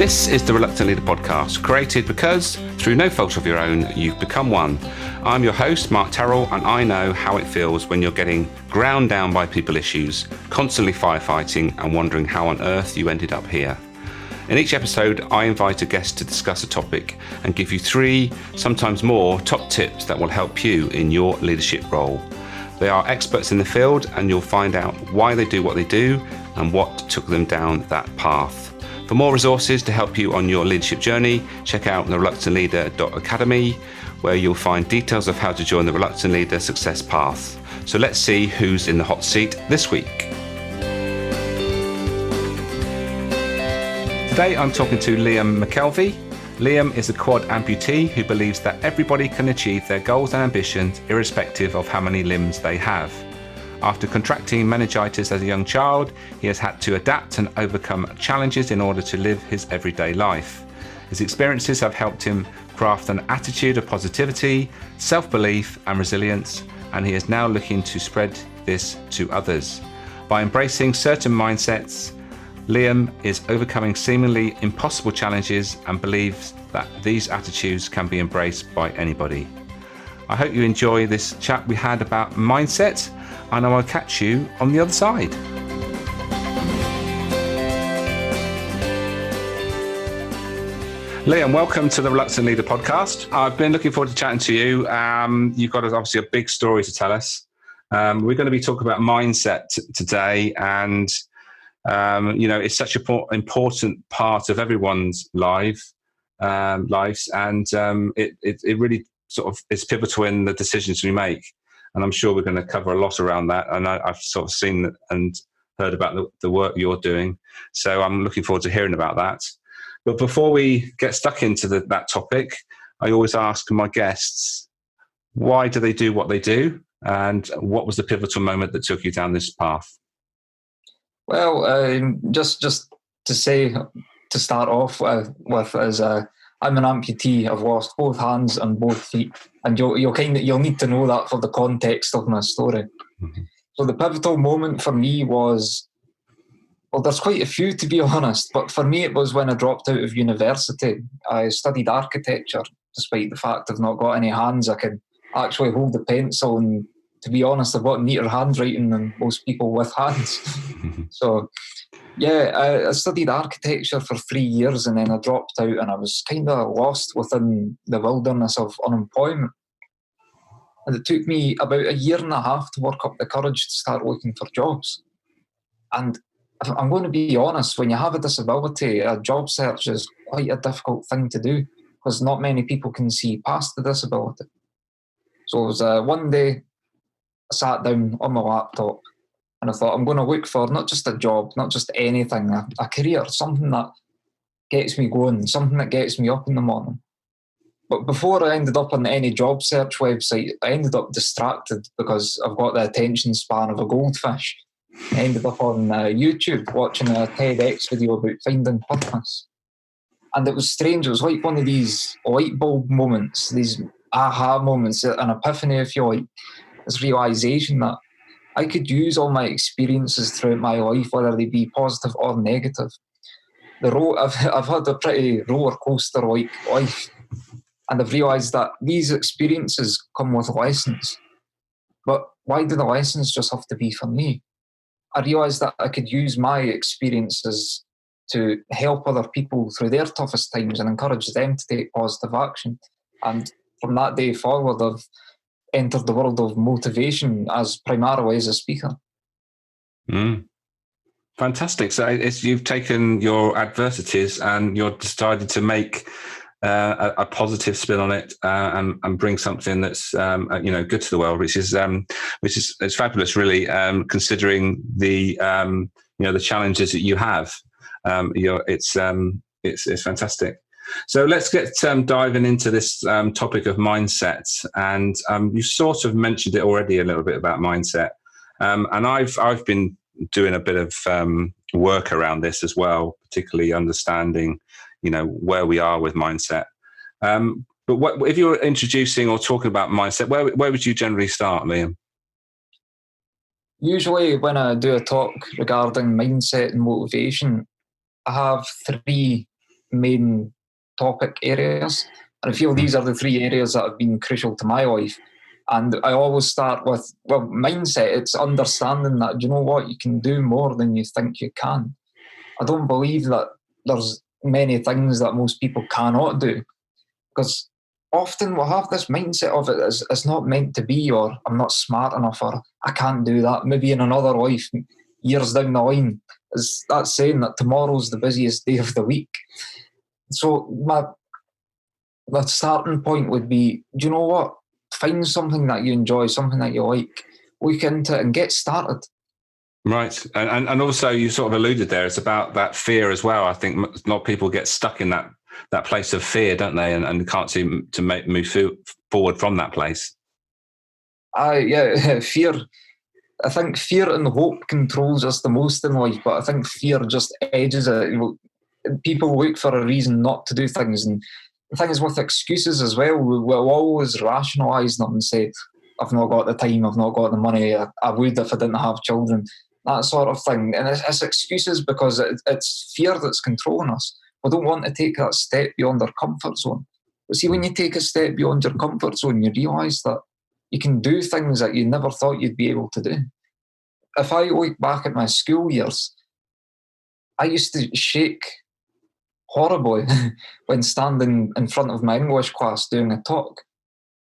This is the Reluctant Leader podcast, created because, through no fault of your own, you've become one. I'm your host, Mark Terrell, and I know how it feels when you're getting ground down by people issues, constantly firefighting and wondering how on earth you ended up here. In each episode, I invite a guest to discuss a topic and give you 3, sometimes more, top tips that will help you in your leadership role. They are experts in the field, and you'll find out why they do what they do and what took them down that path. For more resources to help you on your leadership journey, check out thereluctantleader.academy, where you'll find details of how to join the Reluctant Leader Success Path. So let's see who's in the hot seat this week. Today I'm talking to Liam McKelvie. Liam is a quad amputee who believes that everybody can achieve their goals and ambitions irrespective of how many limbs they have. After contracting meningitis as a young child, he has had to adapt and overcome challenges in order to live his everyday life. His experiences have helped him craft an attitude of positivity, self-belief and resilience, and he is now looking to spread this to others. By embracing certain mindsets, Liam is overcoming seemingly impossible challenges and believes that these attitudes can be embraced by anybody. I hope you enjoy this chat we had about mindset, and I will catch you on the other side. Liam, welcome to the Reluctant Leader podcast. I've been looking forward to chatting to you. You've got obviously a big story to tell us. We're going to be talking about mindset today, and it's such an important part of everyone's lives, and it really sort of is pivotal in the decisions we make. And I'm sure we're going to cover a lot around that. And I've sort of seen and heard about the work you're doing. So I'm looking forward to hearing about that. But before we get stuck into that topic, I always ask my guests, why do they do what they do? And what was the pivotal moment that took you down this path? Well, just to say, to start off with is I'm an amputee. I've lost both hands and both feet, and you'll need to know that for the context of my story. Mm-hmm. So the pivotal moment for me was, well, there's quite a few to be honest, but for me it was when I dropped out of university. I studied architecture, despite the fact I've not got any hands. I could actually hold the pencil, and to be honest, I've got neater handwriting than most people with hands. So, yeah, I studied architecture for 3 years, and then I dropped out, and I was kind of lost within the wilderness of unemployment. And it took me about 1.5 years to work up the courage to start looking for jobs. And I'm going to be honest, when you have a disability, a job search is quite a difficult thing to do, because not many people can see past the disability. So it was one day, I sat down on my laptop, and I thought, I'm going to look for not just a job, not just anything, a career, something that gets me going, something that gets me up in the morning. But before I ended up on any job search website, I ended up distracted because I've got the attention span of a goldfish. I ended up on YouTube watching a TEDx video about finding purpose. And it was strange. It was like one of these light bulb moments, these aha moments, an epiphany, if you like, this realisation that I could use all my experiences throughout my life, whether they be positive or negative. I've had a pretty roller coaster like life, and I've realised that these experiences come with lessons. But why do the lessons just have to be for me? I realised that I could use my experiences to help other people through their toughest times and encourage them to take positive action. And from that day forward, I've entered the world of motivation primarily as a speaker. Fantastic. So you've taken your adversities and you're decided to make a positive spin on it and bring something that's good to the world, which is it's fabulous, really, considering the the challenges that you have. It's fantastic. So let's get diving into this topic of mindset. And you sort of mentioned it already a little bit about mindset. And I've been doing a bit of work around this as well, particularly understanding, where we are with mindset. But if you're introducing or talking about mindset, where would you generally start, Liam? Usually when I do a talk regarding mindset and motivation, I have 3 main topic areas. And I feel these are the 3 areas that have been crucial to my life. And I always start with, mindset. It's understanding that, you know what, you can do more than you think you can. I don't believe that there's many things that most people cannot do, because often we'll have this mindset of it as it's not meant to be, or I'm not smart enough, or I can't do that. Maybe in another life, years down the line, is that saying that tomorrow's the busiest day of the week. So my starting point would be, do you know what? Find something that you enjoy, something that you like, look into it and get started. Right. And also you sort of alluded there, it's about that fear as well. I think a lot of people get stuck in that place of fear, don't they? And can't seem to move forward from that place. Fear. I think fear and hope controls us the most in life, but I think fear just edges it. People look for a reason not to do things. And the thing is with excuses as well, we'll always rationalise them and say, I've not got the time, I've not got the money, I would if I didn't have children, that sort of thing. And it's excuses because it's fear that's controlling us. We don't want to take that step beyond our comfort zone. But see, when you take a step beyond your comfort zone, you realise that you can do things that you never thought you'd be able to do. If I look back at my school years, I used to shake horribly when standing in front of my English class doing a talk.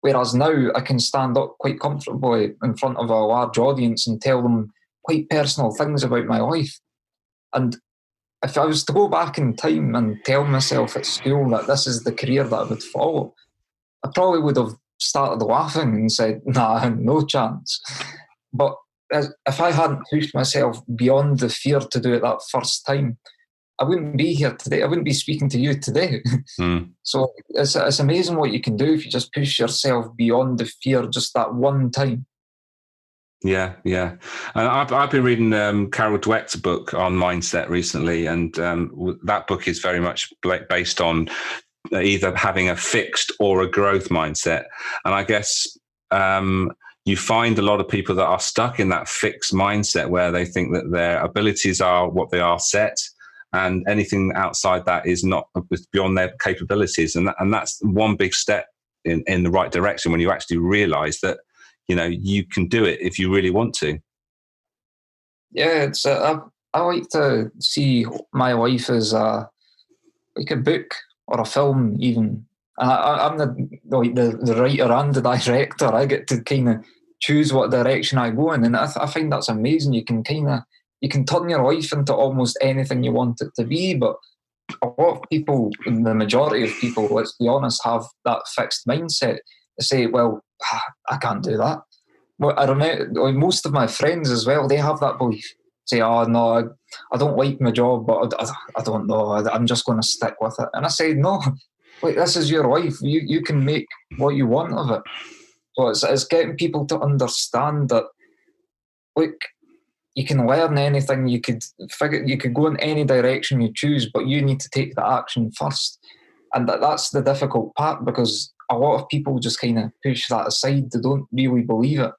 Whereas now I can stand up quite comfortably in front of a large audience and tell them quite personal things about my life. And if I was to go back in time and tell myself at school that this is the career that I would follow, I probably would have started laughing and said, nah, no chance. But if I hadn't pushed myself beyond the fear to do it that first time, I wouldn't be here today. I wouldn't be speaking to you today. So it's amazing what you can do if you just push yourself beyond the fear just that one time. Yeah. And I've been reading Carol Dweck's book on mindset recently, and that book is very much based on either having a fixed or a growth mindset. And I guess you find a lot of people that are stuck in that fixed mindset where they think that their abilities are what they are set, and anything outside that is not beyond their capabilities. And that's one big step in the right direction when you actually realize that, you can do it if you really want to. Yeah, it's I like to see my life as like a book or a film even. And I'm the writer and the director. I get to kind of choose what direction I go in, and I find that's amazing. You can turn your life into almost anything you want it to be. But a lot of people, the majority of people, let's be honest, have that fixed mindset. They say, well, I can't do that. Well, I remember most of my friends as well, they have that belief. Say, oh no, I don't like my job, but I don't know, I'm just going to stick with it. And I say, no, this is your life. You can make what you want of it. So it's getting people to understand that, look, you can learn anything, you could go in any direction you choose, but you need to take the action first. And that's the difficult part, because a lot of people just kind of push that aside. They don't really believe it.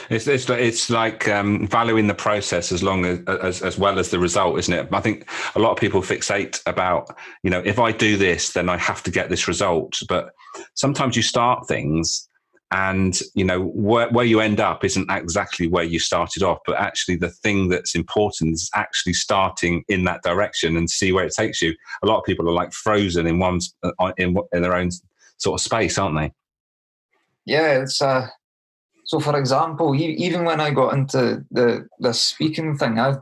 It's like valuing the process as long as well as the result, isn't it? I think a lot of people fixate about, if I do this, then I have to get this result. But sometimes you start things and, where you end up isn't exactly where you started off, but actually the thing that's important is actually starting in that direction and see where it takes you. A lot of people are like frozen in in their own sort of space, aren't they? Yeah, it's so for example, even when I got into the speaking thing, I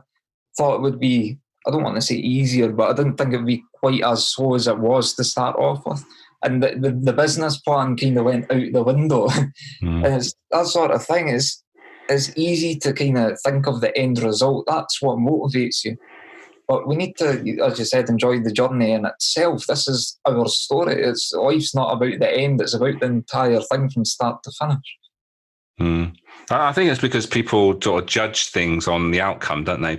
thought it would be, I don't want to say easier, but I didn't think it would be quite as slow as it was to start off with. And the business plan kind of went out the window. And it's that sort of thing. It's easy to kind of think of the end result. That's what motivates you. But we need to, as you said, enjoy the journey in itself. This is our story. Life's not about the end. It's about the entire thing from start to finish. I think it's because people sort of judge things on the outcome, don't they?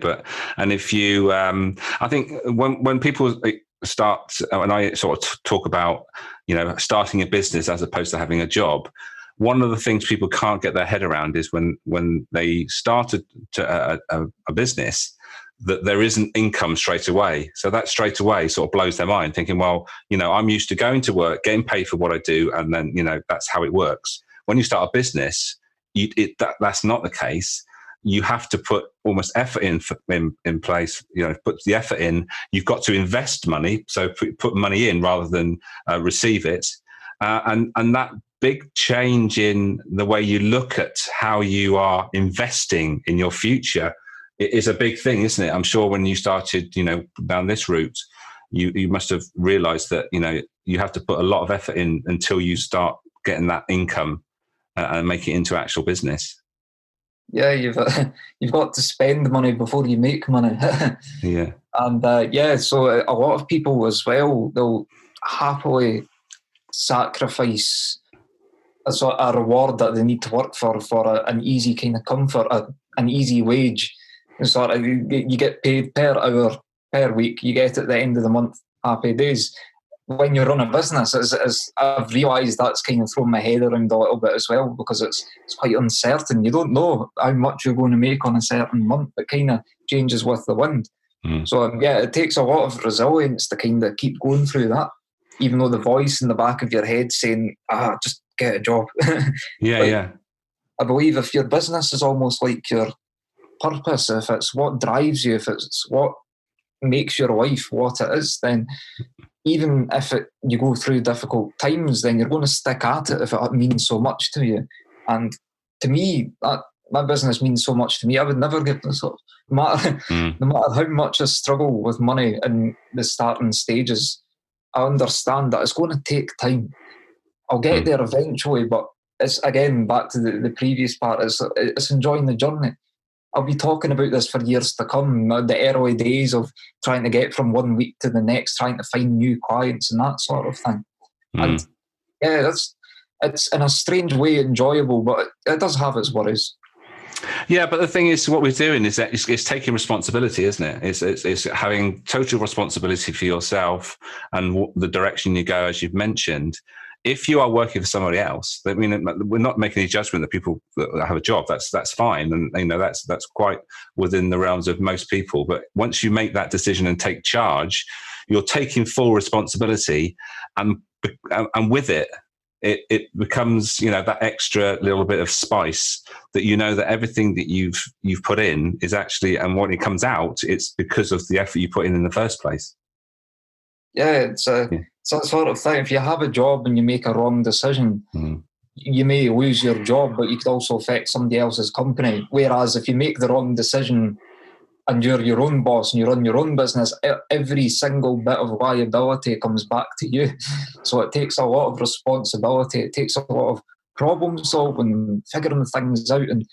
And if you, I think when people start, when I sort of talk about, starting a business as opposed to having a job, one of the things people can't get their head around is when they started a business, that there isn't income straight away. So that straight away sort of blows their mind, thinking, well, I'm used to going to work, getting paid for what I do, and then, that's how it works. When you start a business, that's not the case. You have to put almost effort in place, put the effort in. You've got to invest money, so put money in rather than receive it. And that big change in the way you look at how you are investing in your future is a big thing, isn't it? I'm sure when you started, down this route, you must have realized that, you have to put a lot of effort in until you start getting that income and make it into actual business. Yeah, you've got to spend money before you make money. Yeah. And so a lot of people as well, they'll happily sacrifice a reward that they need to work for an easy kind of comfort, an easy wage. You get paid per hour, per week. You get at the end of the month, happy days. When you run a business, as I've realised, that's kind of thrown my head around a little bit as well, because it's quite uncertain. You don't know how much you're going to make on a certain month. It kind of changes with the wind. So it takes a lot of resilience to kind of keep going through that, even though the voice in the back of your head saying, just get a job. Yeah. I believe if your business is almost like your purpose, if it's what drives you, if it's what makes your life what it is, then even if you go through difficult times, then you're going to stick at it if it means so much to you. And to me, my business means so much to me. I would never give this up. No matter how much I struggle with money in the starting stages, I understand that it's going to take time. I'll get there eventually, but it's, again, back to the previous part, it's enjoying the journey. I'll be talking about this for years to come, the early days of trying to get from one week to the next, trying to find new clients and that sort of thing. And it's in a strange way enjoyable, but it does have its worries. Yeah, but the thing is, what we're doing is that it's taking responsibility, isn't it? It's having total responsibility for yourself and the direction you go, as you've mentioned. If you are working for somebody else, I mean, we're not making any judgment that people that have a job. That's fine, and that's quite within the realms of most people. But once you make that decision and take charge, you're taking full responsibility, and with it becomes that extra little bit of spice that that everything that you've put in is actually, and when it comes out, it's because of the effort you put in the first place. Yeah, it's that sort of thing. If you have a job and you make a wrong decision, you may lose your job, but you could also affect somebody else's company. Whereas if you make the wrong decision and you're your own boss and you run your own business, every single bit of liability comes back to you. So it takes a lot of responsibility. It takes a lot of problem solving, figuring things out, and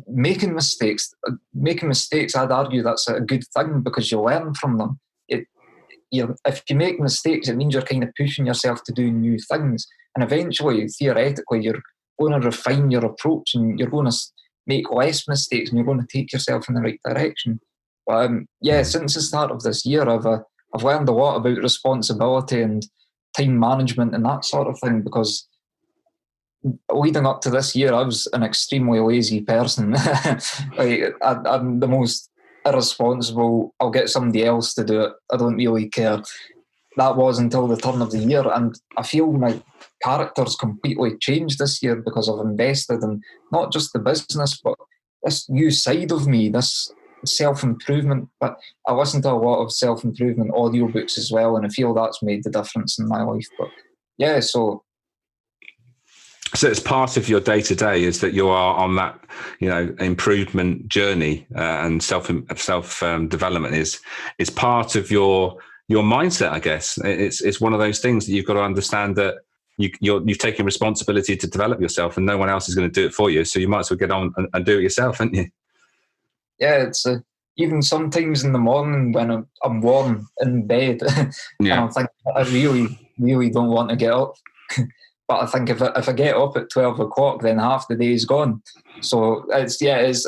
making mistakes. Making mistakes, I'd argue that's a good thing because you learn from them. If you make mistakes, it means you're kind of pushing yourself to do new things. And eventually, theoretically, you're going to refine your approach and you're going to make less mistakes and you're going to take yourself in the right direction. But since the start of this year, I've learned a lot about responsibility and time management and that sort of thing, because leading up to this year, I was an extremely lazy person. I'm the most irresponsible. I'll get somebody else to do it. I don't really care. That was until the turn of the year, and I feel my character's completely changed this year because I've invested in not just the business, but this new side of me, this self-improvement. But I listen to a lot of self-improvement audiobooks as well, and I feel that's made the difference in my life. But so it's part of your day-to-day is that you are on that, improvement journey, and self development is part of your mindset, I guess. It's one of those things that you've got to understand that you've taken responsibility to develop yourself, and no one else is going to do it for you. So you might as well get on and do it yourself, haven't you? Yeah, it's even sometimes in the morning when I'm warm in bed, and I'm thinking, I really, really don't want to get up. But I think if I get up at 12 o'clock, then half the day is gone. So there's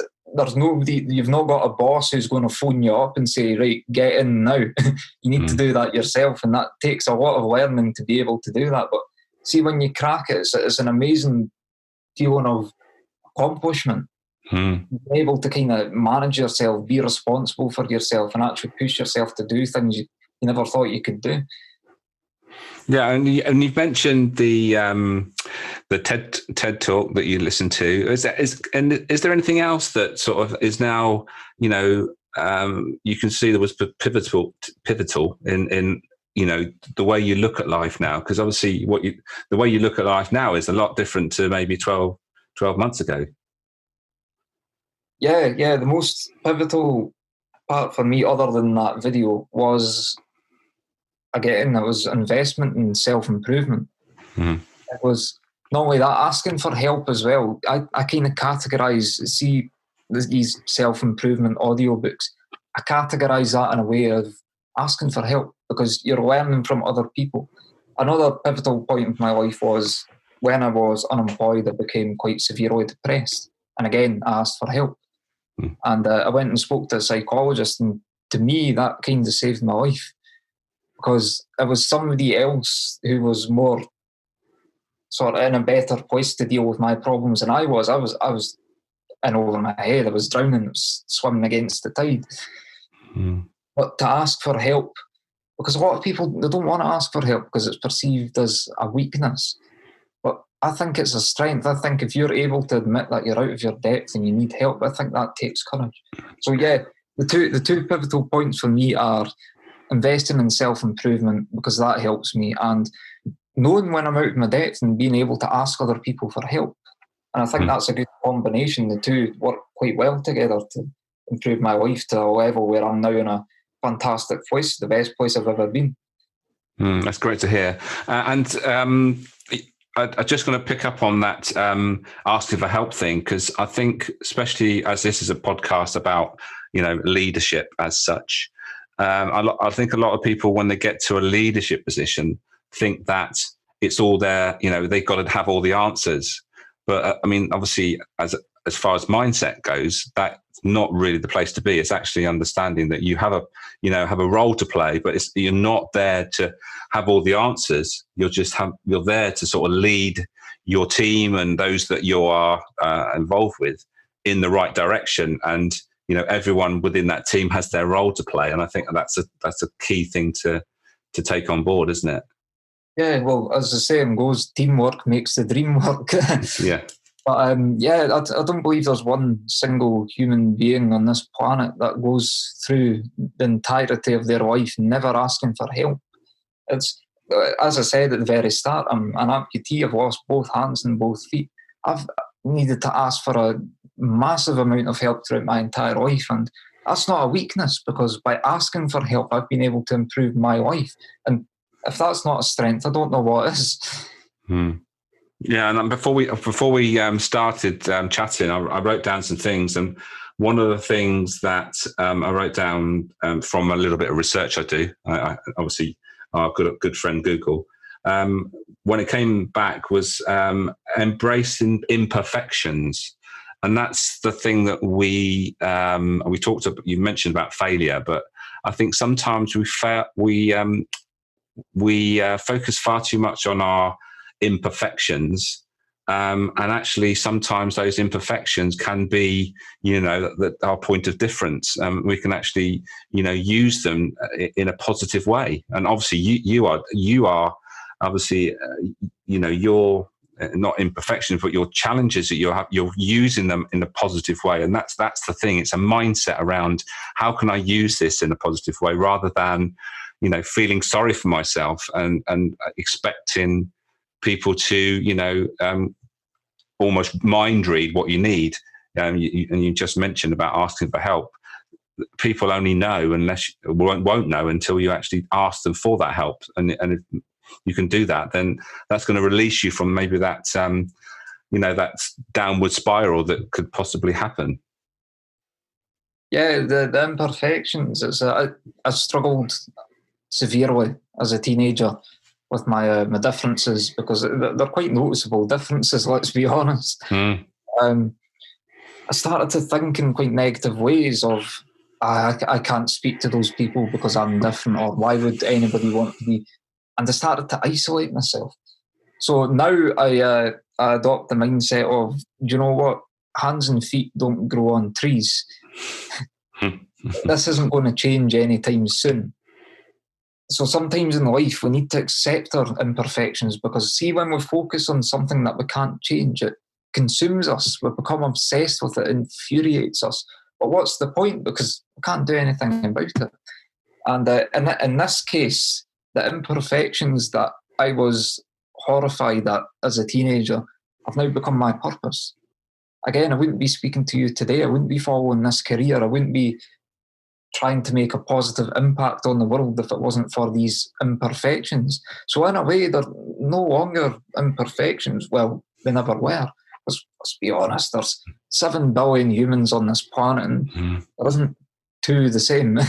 nobody, you've not got a boss who's going to phone you up and say, right, get in now. You need to do that yourself. And that takes a lot of learning to be able to do that. But see, when you crack it, it's an amazing feeling of accomplishment. You're able to kind of manage yourself, be responsible for yourself, and actually push yourself to do things you never thought you could do. Yeah, and you've mentioned the TED talk that you listened to. Is there anything else that sort of is now, you can see there was pivotal in the way you look at life now? Because obviously the way you look at life now is a lot different to maybe 12 months ago. Yeah. The most pivotal part for me, other than that video, was, again, it was investment in self-improvement. Mm-hmm. It was not only that, asking for help as well. I kind of see these self-improvement audiobooks. I categorize that in a way of asking for help, because you're learning from other people. Another pivotal point of my life was when I was unemployed, I became quite severely depressed. And again, I asked for help. And I went and spoke to a psychologist, and to me, that kind of saved my life, because it was somebody else who was more sort of in a better place to deal with my problems than I was. I was in over my head. I was drowning. I was swimming against the tide. But to ask for help, because a lot of people, they don't want to ask for help because it's perceived as a weakness. But I think it's a strength. I think if you're able to admit that you're out of your depth and you need help, I think that takes courage. So yeah, the two pivotal points for me are investing in self-improvement, because that helps me, and knowing when I'm out of my depth and being able to ask other people for help. And I think that's a good combination. The two work quite well together to improve my life to a level where I'm now in a fantastic place, the best place I've ever been. That's great to hear. I'm just going to pick up on that asking for help thing, because I think, especially as this is a podcast about leadership as such, I think a lot of people, when they get to a leadership position, think that it's all there. They've got to have all the answers. But I mean, obviously, as far as mindset goes, that's not really the place to be. It's actually understanding that you have a role to play, but you're not there to have all the answers. You're there to sort of lead your team and those that you are involved with in the right direction. And everyone within that team has their role to play. And I think that's a key thing to take on board, isn't it? Yeah, well, as the saying goes, teamwork makes the dream work. Yeah. But I don't believe there's one single human being on this planet that goes through the entirety of their life never asking for help. It's, as I said at the very start, I'm an amputee. I've lost both hands and both feet. I've needed to ask for a massive amount of help throughout my entire life, and that's not a weakness, because by asking for help, I've been able to improve my life. And if that's not a strength, I don't know what is. Yeah, and before we started chatting, I wrote down some things, and one of the things that I wrote down from a little bit of research I do, obviously our good friend Google, when it came back, was embracing imperfections. And that's the thing that we talked about. You mentioned about failure, but I think sometimes we focus far too much on our imperfections, and actually sometimes those imperfections can be, our point of difference. We can actually, use them in a positive way. And obviously, you are obviously, you're not imperfections, but your challenges that you're using them in a positive way. And that's the thing. It's a mindset around how can I use this in a positive way, rather than, feeling sorry for myself and expecting people to, almost mind read what you need. And you just mentioned about asking for help. People only know won't know until you actually ask them for that help. And if you can do that, then that's going to release you from maybe that, that downward spiral that could possibly happen. Yeah, the imperfections. I struggled severely as a teenager with my differences, because they're quite noticeable differences, let's be honest. I started to think in quite negative ways of, I can't speak to those people because I'm different, or why would anybody want to be? And I started to isolate myself. So now I adopt the mindset of, do you know what? hands and feet don't grow on trees. This isn't going to change anytime soon. So sometimes in life we need to accept our imperfections, because see, when we focus on something that we can't change, it consumes us. We become obsessed with it, it infuriates us. But what's the point? Because we can't do anything about it. And in this case, the imperfections that I was horrified at as a teenager have now become my purpose. Again, I wouldn't be speaking to you today. I wouldn't be following this career. I wouldn't be trying to make a positive impact on the world if it wasn't for these imperfections. So in a way, they're no longer imperfections. Well, they never were. Let's be honest, there's 7 billion humans on this planet, and there isn't two the same.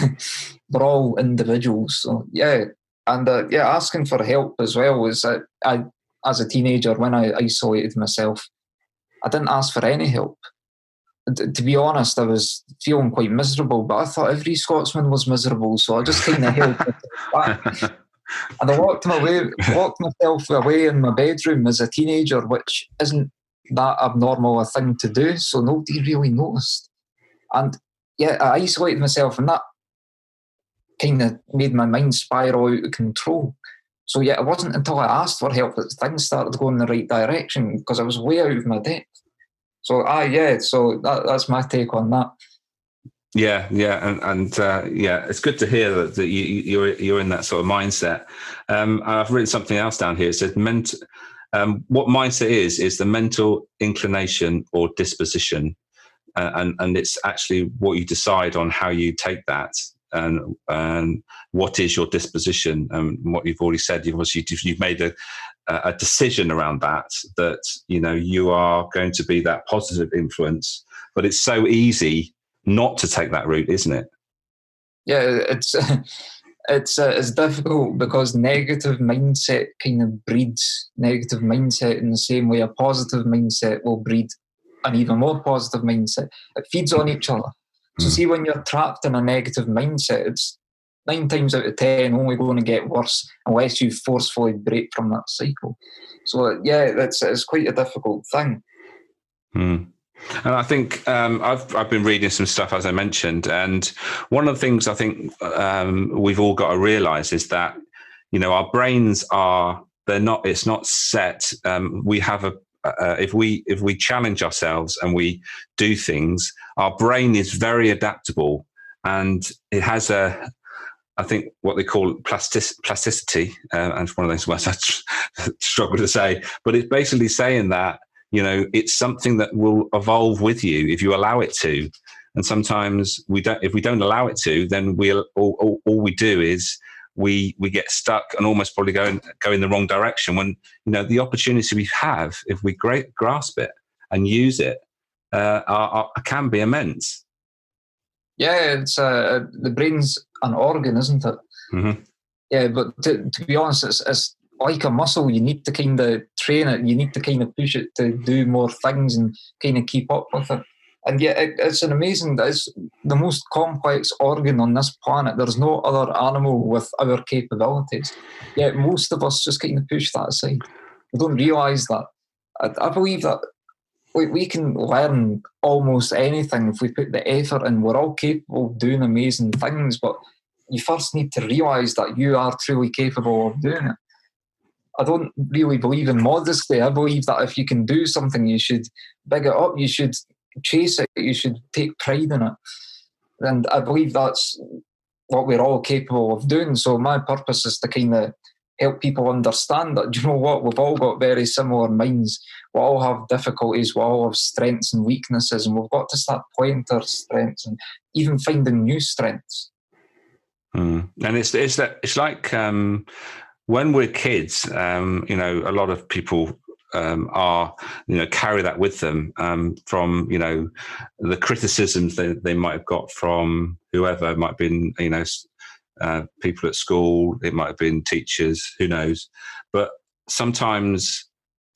We're all individuals. So yeah. And asking for help as well was, I, as a teenager, when I isolated myself, I didn't ask for any help. To be honest, I was feeling quite miserable, but I thought every Scotsman was miserable, so I just kind of held it back. And I locked myself away in my bedroom as a teenager, which isn't that abnormal a thing to do, so nobody really noticed. And yeah, I isolated myself, and that kind of made my mind spiral out of control. So yeah, it wasn't until I asked for help that things started going in the right direction, because I was way out of my depth. So so that's my take on that. Yeah, it's good to hear that you're in that sort of mindset. I've written something else down here. It says what mindset is the mental inclination or disposition, and it's actually what you decide on how you take that, and what is your disposition. And what you've already said, you've made a decision around that you are going to be that positive influence. But it's so easy not to take that route, isn't it? Yeah, it's difficult, because negative mindset kind of breeds negative mindset in the same way a positive mindset will breed an even more positive mindset. It feeds on each other. So see, when you're trapped in a negative mindset, it's 9 times out of 10 only going to get worse unless you forcefully break from that cycle. So yeah, it's quite a difficult thing. And I think I've been reading some stuff, as I mentioned, and one of the things I think we've all got to realise is that our brains it's not set. We have if we challenge ourselves and we do things, our brain is very adaptable, and it has I think what they call plasticity, and it's one of those words I struggle to say, but it's basically saying that it's something that will evolve with you if you allow it to. And sometimes if we don't allow it to, then all we do is we get stuck and almost probably go in the wrong direction, when the opportunity we have, if we grasp it and use it, can be immense. Yeah, it's the brain's an organ, isn't it? Mm-hmm. Yeah, but to be honest, it's like a muscle. You need to kind of train it. You need to kind of push it to do more things and kind of keep up with it. And yeah, it's the most complex organ on this planet. There's no other animal with our capabilities. Yet most of us just kind of push that aside. We don't realise that. I believe that we can learn almost anything if we put the effort in. We're all capable of doing amazing things, but you first need to realise that you are truly capable of doing it. I don't really believe in modesty. I believe that if you can do something, you should big it up, you should chase it, you should take pride in it. And I believe that's what we're all capable of doing. So my purpose is to kind of help people understand that, you know what, we've all got very similar minds. We all have difficulties, we all have strengths and weaknesses, and we've got to start playing to our strengths and even finding new strengths. And it's like when we're kids, a lot of people carry that with them from the criticisms they might have got from whoever. It might have been people at school, it might have been teachers, who knows. But sometimes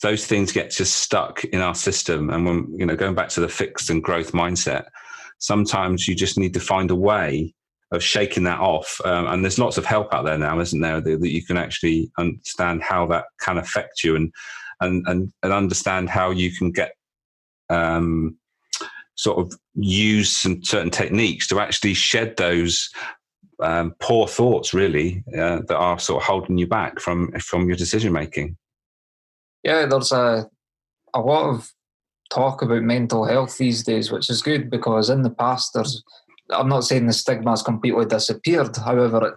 those things get just stuck in our system, and when going back to the fixed and growth mindset, sometimes you just need to find a way of shaking that off. And there's lots of help out there now, isn't there, that you can actually understand how that can affect you and understand how you can get sort of use some certain techniques to actually shed those poor thoughts, really, that are sort of holding you back from your decision making. Yeah, there's a lot of talk about mental health these days, which is good, because in the past I'm not saying the stigma has completely disappeared. However,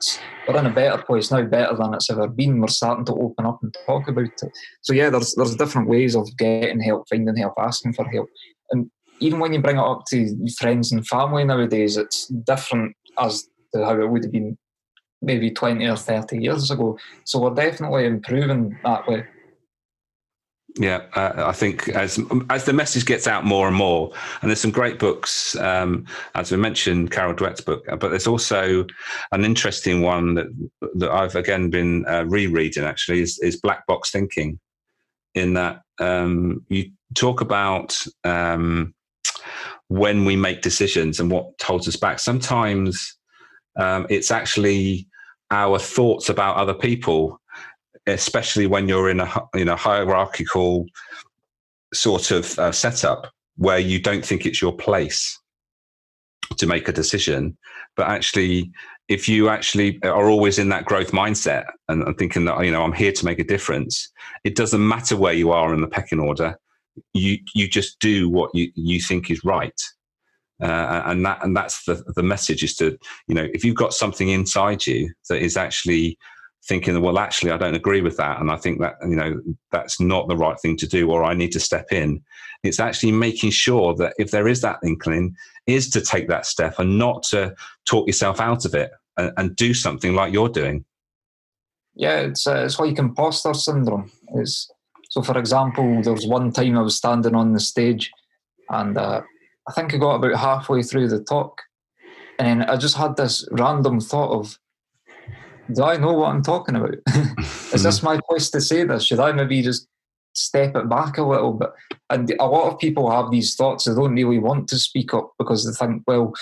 we're in a better place now, better than it's ever been. We're starting to open up and talk about it. So yeah, there's different ways of getting help, finding help, asking for help. And even when you bring it up to friends and family nowadays, it's different as to how it would have been maybe 20 or 30 years ago. So we're definitely improving that way. Yeah, I think as the message gets out more and more, and there's some great books, as we mentioned, Carol Dweck's book, but there's also an interesting one that I've again been rereading. Actually, is Black Box Thinking. In that, you talk about when we make decisions and what holds us back. Sometimes it's actually our thoughts about other people, especially when you're in a hierarchical sort of setup where you don't think it's your place to make a decision. But actually, if you actually are always in that growth mindset and thinking that, I'm here to make a difference, it doesn't matter where you are in the pecking order. You just do what you think is right. And that's the message, is to, if you've got something inside you that is actually thinking, well, actually, I don't agree with that, and I think that, that's not the right thing to do, or I need to step in. It's actually making sure that if there is that inkling, is to take that step and not to talk yourself out of it and do something like you're doing. Yeah, it's like imposter syndrome. So, for example, there was one time I was standing on the stage, and I think I got about halfway through the talk, and then I just had this random thought of, do I know what I'm talking about? Is this my place to say this? Should I maybe just step it back a little bit? And a lot of people have these thoughts. They don't really want to speak up because they think, well,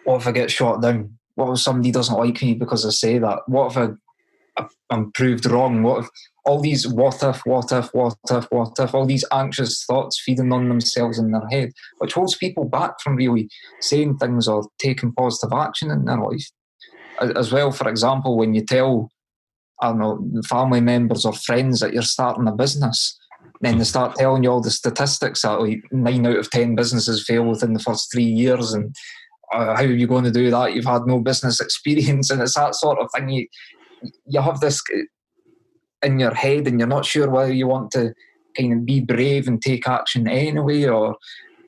what if I get shot down? What if somebody doesn't like me because I say that? What if I'm proved wrong? What if all these what if, all these anxious thoughts feeding on themselves in their head, which holds people back from really saying things or taking positive action in their life. As well, for example, when you tell, I don't know, family members or friends that you're starting a business, then they start telling you all the statistics that like 9 out of 10 businesses fail within the first 3 years, and how are you going to do that? You've had no business experience, and it's that sort of thing. You have this in your head, and you're not sure whether you want to kind of be brave and take action anyway, or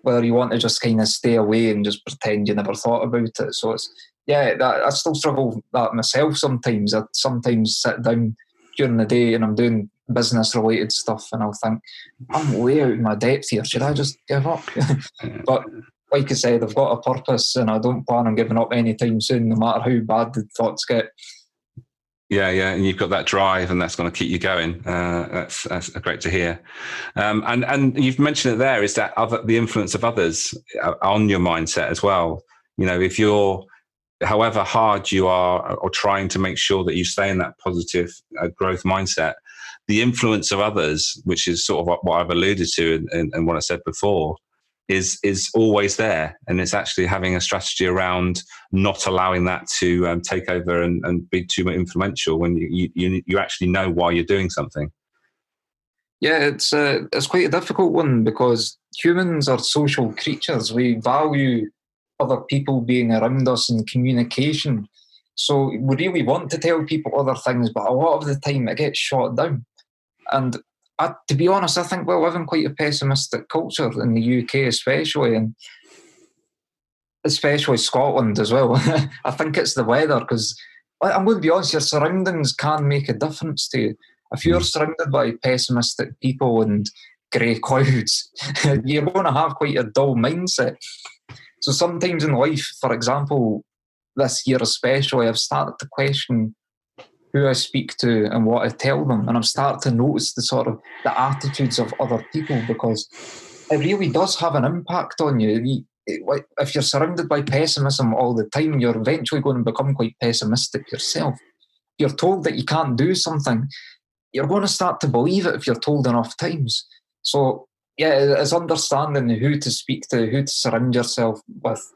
whether you want to just kind of stay away and just pretend you never thought about it. So it's, yeah, I still struggle with that myself sometimes. I sometimes sit down during the day and I'm doing business-related stuff, and I'll think, I'm way out of my depth here. Should I just give up? But like I said, I've got a purpose, and I don't plan on giving up anytime soon, no matter how bad the thoughts get. Yeah, and you've got that drive, and that's going to keep you going. That's great to hear. And you've mentioned it there, is that the influence of others on your mindset as well. If you're, however hard you are or trying to make sure that you stay in that positive growth mindset, the influence of others, which is sort of what I've alluded to and what I said before, is always there. And it's actually having a strategy around not allowing that to take over and be too influential when you actually know why you're doing something. Yeah, it's quite a difficult one, because humans are social creatures. We value other people being around us and communication. So we really want to tell people other things, but a lot of the time it gets shot down. And to be honest, I think we live in quite a pessimistic culture in the UK, especially, and especially Scotland as well. I think it's the weather, because I'm going to be honest, your surroundings can make a difference to you. If you're surrounded by pessimistic people and grey clouds, you're going to have quite a dull mindset. So sometimes in life, for example, this year especially, I've started to question who I speak to and what I tell them, and I've started to notice the attitudes of other people, because it really does have an impact on you. If you're surrounded by pessimism all the time, you're eventually going to become quite pessimistic yourself. If you're told that you can't do something, you're going to start to believe it if you're told enough times. So it's understanding who to speak to, who to surround yourself with.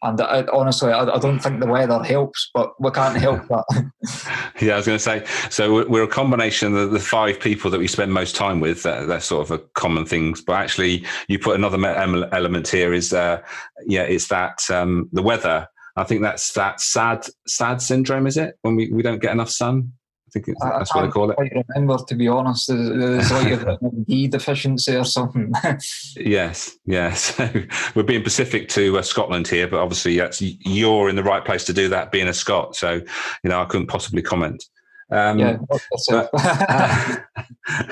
And honestly, I don't think the weather helps, but we can't help that. Yeah, I was going to say, so we're a combination of the 5 people that we spend most time with. That's sort of a common thing. But actually, you put another element here is, it's that the weather. I think that's that sad syndrome, is it? When we don't get enough sun? I think that's what they call it. I can't quite remember, to be honest. There's like a vitamin D deficiency or something. Yes. So we're being specific to Scotland here, but obviously you're in the right place to do that, being a Scot. So, I couldn't possibly comment. But,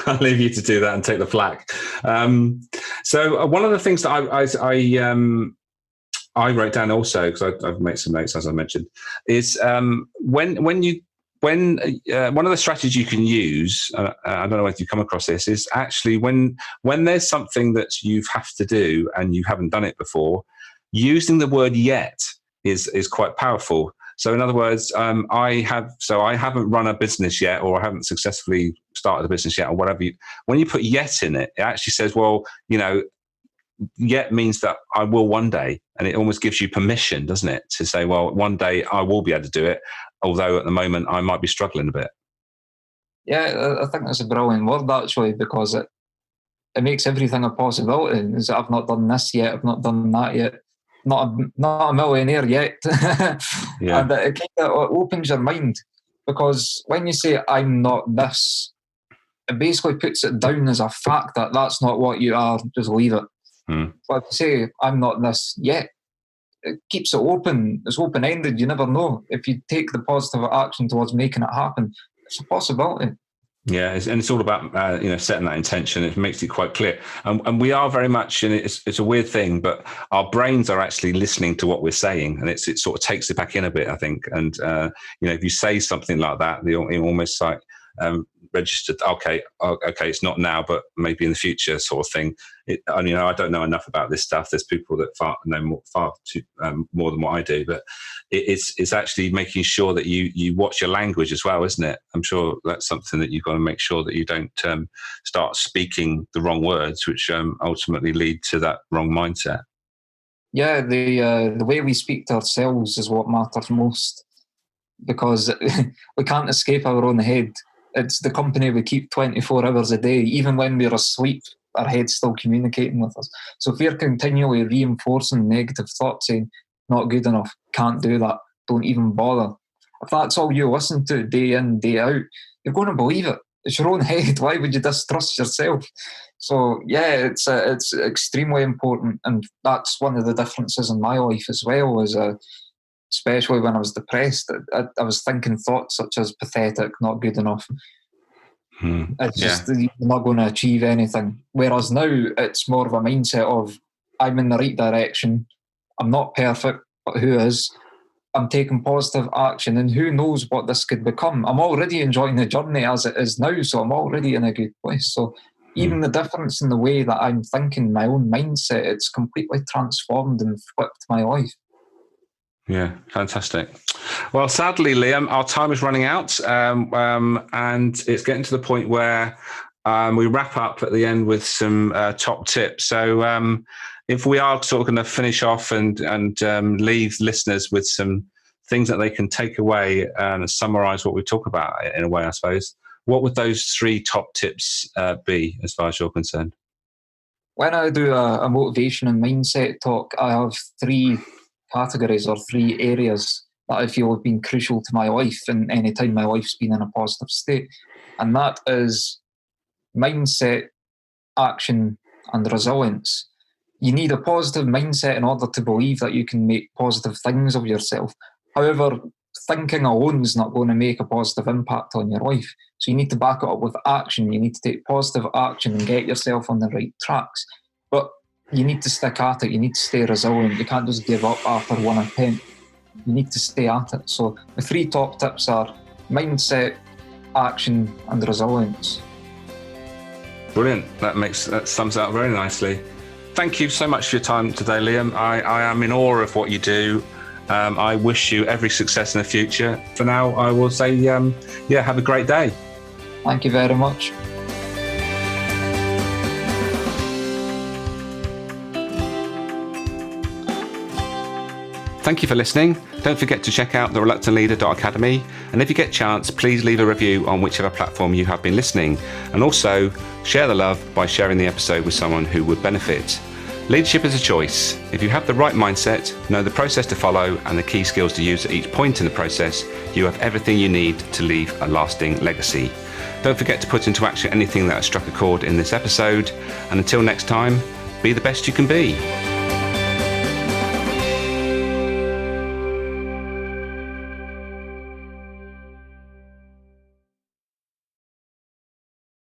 I'll leave you to do that and take the flak. So one of the things that I wrote down also, because I've made some notes, as I mentioned, is when one of the strategies you can use, I don't know whether you come across this, is actually when there's something that you have to do and you haven't done it before, using the word yet is quite powerful. So in other words, I haven't run a business yet, or I haven't successfully started a business yet, or whatever. When you put yet in it, it actually says, well, yet means that I will one day, and it almost gives you permission, doesn't it, to say, well, one day I will be able to do it, although at the moment I might be struggling a bit. Yeah, I think that's a brilliant word, actually, because it makes everything a possibility. Is I've not done this yet, I've not done that yet, not a millionaire yet. Yeah. And it kind of opens your mind, because when you say I'm not this, it basically puts it down as a fact that that's not what you are, just leave it. But if you say I'm not this yet, it keeps it open. It's open-ended. You never know. If you take the positive action towards making it happen, it's a possibility. Yeah, and it's all about setting that intention. It makes it quite clear, and we are very much. And it's a weird thing, but our brains are actually listening to what we're saying, and it sort of takes it back in a bit, I think. And if you say something like that, it almost like registered. Okay, it's not now, but maybe in the future, sort of thing. I don't know enough about this stuff. There's people that know far more than what I do, but it's actually making sure that you watch your language as well, isn't it? I'm sure that's something that you've got to make sure that you don't start speaking the wrong words, which ultimately lead to that wrong mindset. Yeah, the way we speak to ourselves is what matters most, because we can't escape our own head. It's the company we keep 24 hours a day. Even when we're asleep, our head's still communicating with us. So if we're continually reinforcing negative thoughts, saying, not good enough, can't do that, don't even bother, if that's all you listen to day in, day out, you're going to believe it. It's your own head. Why would you distrust yourself? So yeah, it's extremely important. And that's one of the differences in my life as well, is especially when I was depressed, I was thinking thoughts such as pathetic, not good enough. It's just, you're not going to achieve anything. Whereas now it's more of a mindset of, I'm in the right direction, I'm not perfect, but who is? I'm taking positive action, and who knows what this could become. I'm already enjoying the journey as it is now, so I'm already in a good place. So even the difference in the way that I'm thinking, my own mindset, it's completely transformed and flipped my life. Yeah, fantastic. Well, sadly, Liam, our time is running out, and it's getting to the point where we wrap up at the end with some top tips. So if we are sort of going to finish off and leave listeners with some things that they can take away and summarize what we talk about in a way, I suppose, what would those 3 top tips be as far as you're concerned? When I do a motivation and mindset talk, I have 3 categories or 3 areas that I feel have been crucial to my life and any time my life's been in a positive state. And that is mindset, action, and resilience. You need a positive mindset in order to believe that you can make positive things of yourself. However, thinking alone is not going to make a positive impact on your life. So you need to back it up with action. You need to take positive action and get yourself on the right tracks. But you need to stick at it. You need to stay resilient. You can't just give up after one attempt. You need to stay at it. So the 3 top tips are mindset, action, and resilience. Brilliant. That sums it up very nicely. Thank you so much for your time today, Liam. I am in awe of what you do. I wish you every success in the future. For now, I will say, have a great day. Thank you very much. Thank you for listening. Don't forget to check out thereluctantleader.academy. And if you get a chance, please leave a review on whichever platform you have been listening. And also share the love by sharing the episode with someone who would benefit. Leadership is a choice. If you have the right mindset, know the process to follow and the key skills to use at each point in the process, you have everything you need to leave a lasting legacy. Don't forget to put into action anything that has struck a chord in this episode. And until next time, be the best you can be.